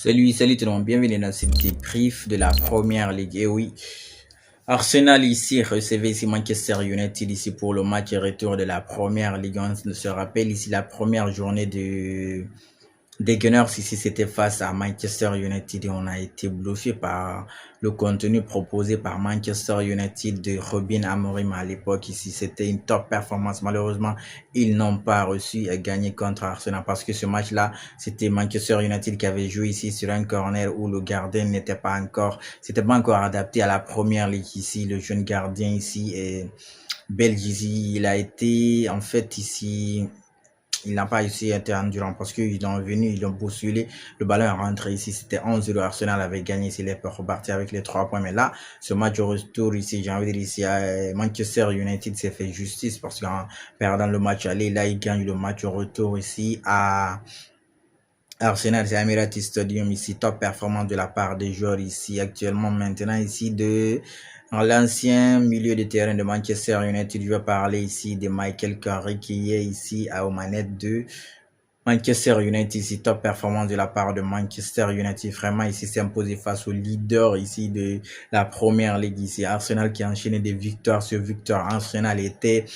Salut tout le monde, bienvenue dans ce débrief de la première ligue. Et oui, Arsenal ici recevait ici Manchester United ici pour le match retour de la première ligue. On se rappelle ici la première journée des Gunners ici, c'était face à Manchester United et on a été bluffé par le contenu proposé par Manchester United de Robin Amorim à l'époque ici. C'était une top performance. Malheureusement, ils n'ont pas reçu à gagner contre Arsenal parce que ce match-là, c'était Manchester United qui avait joué ici sur un corner où le gardien c'était pas encore adapté à la première ligue ici. Le jeune gardien ici est belge ici. Il a été, en fait, ici, il n'a pas ici été endurant parce qu'ils ont venu, ils ont bousculé, le ballon est rentré ici, c'était 11-0, Arsenal avait gagné, il est reparti avec les 3 points, mais là, ce match au retour ici, j'ai envie de dire ici, Manchester United s'est fait justice parce qu'en perdant le match aller, là, il gagne le match au retour ici à Arsenal, c'est Emirates Stadium ici, top performance de la part des joueurs ici, actuellement maintenant ici de l'ancien milieu de terrain de Manchester United. Je vais parler ici de Michael Carrick qui est ici aux manettes de Manchester United ici, top performance de la part de Manchester United. Vraiment ici, s'est imposé face au leader ici de la première ligue ici. Arsenal qui a enchaîné des victoires sur victoires. Arsenal était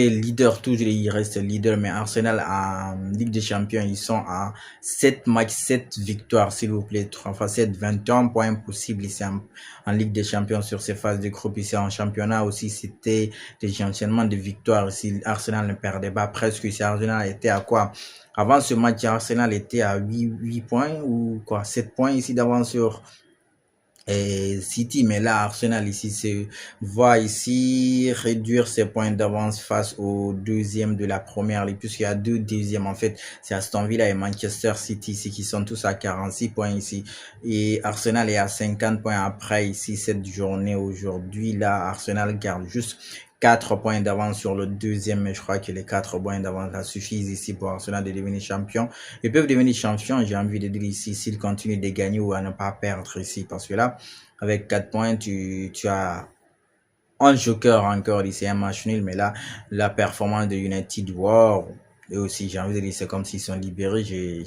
leader toujours et il reste leader, mais Arsenal en Ligue des Champions, ils sont à 7 matchs, 7 victoires, s'il vous plaît. Enfin, 7, 21 points possibles ici en Ligue des Champions sur ces phases de groupe. Ici en championnat aussi, c'était des enchaînements de victoires. Ici, Arsenal ne perdait pas presque. Ici, Arsenal était à quoi? Avant ce match, Arsenal était à 8 points ou quoi? 7 points ici d'avance sur City, mais là Arsenal ici se voit ici réduire ses points d'avance face au deuxième de la première ligue, puisqu'il y a deux deuxièmes en fait, c'est Aston Villa et Manchester City ici qui sont tous à 46 points ici, et Arsenal est à 50 points après ici cette journée aujourd'hui. Là Arsenal garde juste 4 points d'avance sur le deuxième, mais je crois que les 4 points d'avance là suffisent ici pour Arsenal de devenir champion. Ils peuvent devenir champions, j'ai envie de dire ici, s'ils continuent de gagner ou à ne pas perdre ici, parce que là, avec 4 points, tu as un joker encore ici, un match nul, mais là, la performance de United, wow, et aussi, j'ai envie de dire, c'est comme s'ils sont libérés, j'ai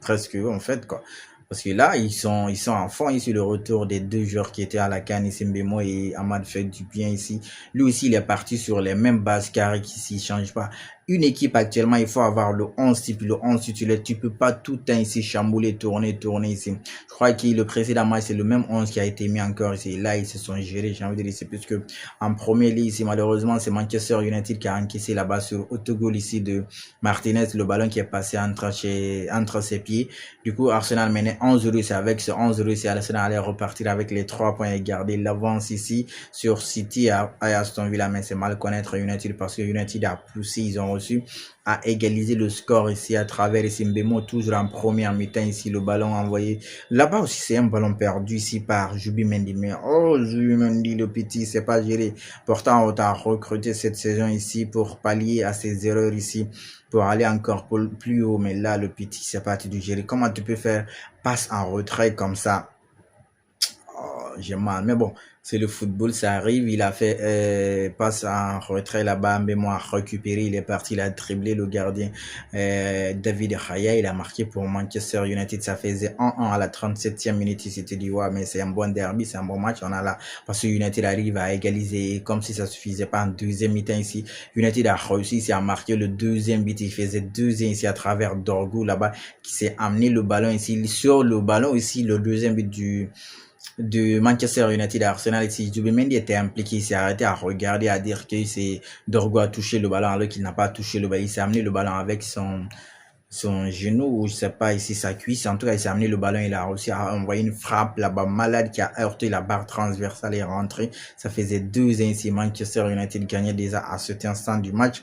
presque, en fait, quoi. Parce que là, ils sont en fond ici, le retour des deux joueurs qui étaient à la CAN, ici, Mbemo et Amad fait du bien ici. Lui aussi, il est parti sur les mêmes bases carrées qui ne change pas. Une équipe actuellement, il faut avoir le 11 type, le 11 titulaire. Tu peux pas tout le temps ici chambouler, tourner ici. Je crois que le précédent match, c'est le même 11 qui a été mis encore ici. Là, ils se sont gérés, j'ai envie de dire, c'est plus que en premier ligue ici, malheureusement, c'est Manchester United qui a encaissé là-bas sur autogol ici de Martinez, le ballon qui est passé entre ses pieds. Du coup, Arsenal menait 11-0, c'est avec ce 11-0, c'est Arsenal allait repartir avec les 3 points et garder l'avance ici sur City et Aston Villa, mais c'est mal connaître United parce que United a poussé, ils ont reçu à égaliser le score ici à travers ici Mbemo, toujours en première mi-temps ici, le ballon envoyé. Là-bas aussi, c'est un ballon perdu ici par Jubi Mendy, mais oh, Jubi Mendy, le petit, c'est pas géré. Pourtant, on t'a recruté cette saison ici pour pallier à ces erreurs ici, pour aller encore plus haut, mais là, le petit, c'est parti du gérer. Comment tu peux faire passe en retrait comme ça? Oh, j'ai mal, mais bon, c'est le football, ça arrive. Il a fait passe en retrait là-bas, mais moi récupéré, il est parti, il a dribblé le gardien David Raya, il a marqué pour Manchester United, ça faisait 1-1 à la 37e minute. Il s'était dit ouais, mais c'est un bon derby, c'est un bon match, on a là parce que United arrive à égaliser comme si ça suffisait pas en deuxième mi-temps ici. United a réussi ici à marquer le deuxième but, il faisait 2-1 ici à travers Dorgu là-bas qui s'est amené le ballon ici sur le ballon ici, le deuxième but de Manchester United à Arsenal ici. Zubimendi était impliqué, il s'est arrêté à regarder, à dire que c'est Dorgo a touché le ballon alors qu'il n'a pas touché le ballon. Il s'est amené le ballon avec son genou ou je sais pas ici sa cuisse. En tout cas, il s'est amené le ballon, il a réussi à envoyer une frappe là-bas malade qui a heurté la barre transversale et est rentré. Ça faisait 2-1 ici. Manchester United gagnait déjà à cet instant du match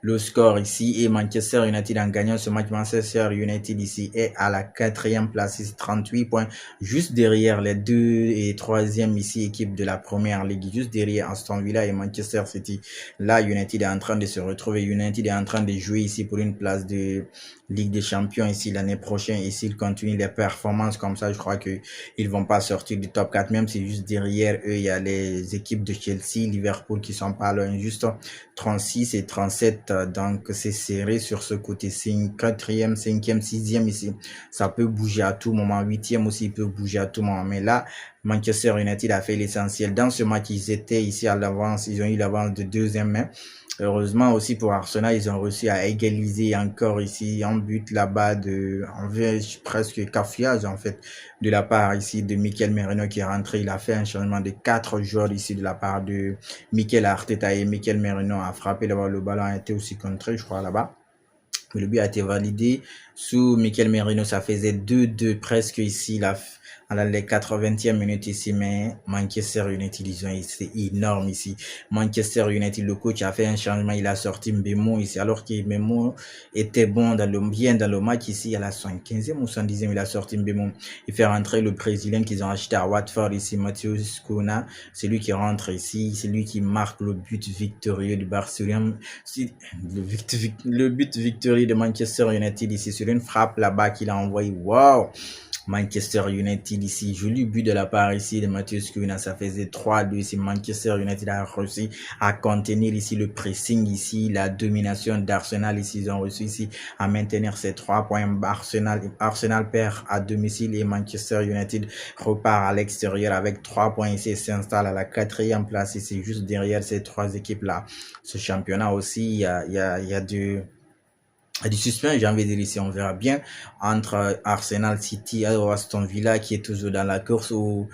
le score ici et Manchester United en gagnant ce match. Manchester United ici est à la 4e place, ici 38 points, juste derrière les 2 et 3e ici équipes de la première ligue, juste derrière Aston Villa et Manchester City. Là, United est en train de se retrouver, United est en train de jouer ici pour une place de Ligue des Champions ici l'année prochaine, et s'ils continuent les performances comme ça, je crois que ils vont pas sortir du top 4, même si juste derrière eux, il y a les équipes de Chelsea, Liverpool qui sont pas loin, juste 36 et 37 donc c'est serré sur ce côté. C'est quatrième, cinquième, sixième ici. Ça peut bouger à tout moment. Huitième aussi peut bouger à tout moment. Mais là, Manchester United a fait l'essentiel. Dans ce match, ils étaient ici à l'avance. Ils ont eu l'avance de deuxième main. Heureusement aussi pour Arsenal, ils ont réussi à égaliser encore ici un but là-bas de presque cafouillage en fait de la part ici de Mikel Merino qui est rentré. Il a fait un changement de 4 joueurs ici de la part de Mikel Arteta et Mikel Merino a frappé là-bas. Le ballon a été aussi contré, je crois, là-bas. Mais le but a été validé sous Mikel Merino. Ça faisait 2-2 presque ici dans les 80e minutes ici, mais Manchester United, c'est énorme ici. Manchester United, le coach a fait un changement, il a sorti Mbemo ici, alors que Mbemo était bon bien dans le match ici, à la 75e ou 110e, il a sorti Mbemo. Il fait rentrer le Brésilien qu'ils ont acheté à Watford ici, Matheus Cunha. C'est lui qui rentre ici, c'est lui qui marque le but victorieux du Barcelone. Le but victorieux de Manchester United ici, sur une frappe là-bas qu'il a envoyé. Wow! Manchester United ici, joli but de la part ici de Matheus Cunha, ça faisait 3-2 ici. Manchester United a réussi à contenir ici le pressing ici, la domination d'Arsenal ici, ils ont réussi ici à maintenir ces 3 points. Arsenal perd à domicile et Manchester United repart à l'extérieur avec 3 points ici et s'installe à la 4e place ici, juste derrière ces 3 équipes là. Ce championnat aussi, il y a du suspense, j'ai envie de dire ici, on verra bien entre Arsenal, City et Aston Villa qui est toujours dans la course, ou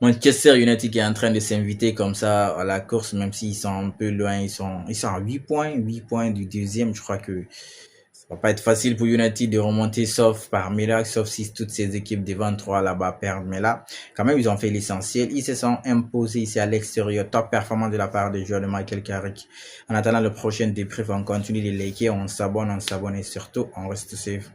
Manchester United qui est en train de s'inviter comme ça à la course, même s'ils sont un peu loin, ils sont à 8 points du deuxième. Je crois que ça va pas être facile pour United de remonter sauf par miracle, sauf si toutes ces équipes devant 3 là-bas perdent. Mais là, quand même, ils ont fait l'essentiel. Ils se sont imposés ici à l'extérieur. Top performance de la part des joueurs de Michael Carrick. En attendant le prochain débrief, on continue de liker, on s'abonne et surtout, on reste safe.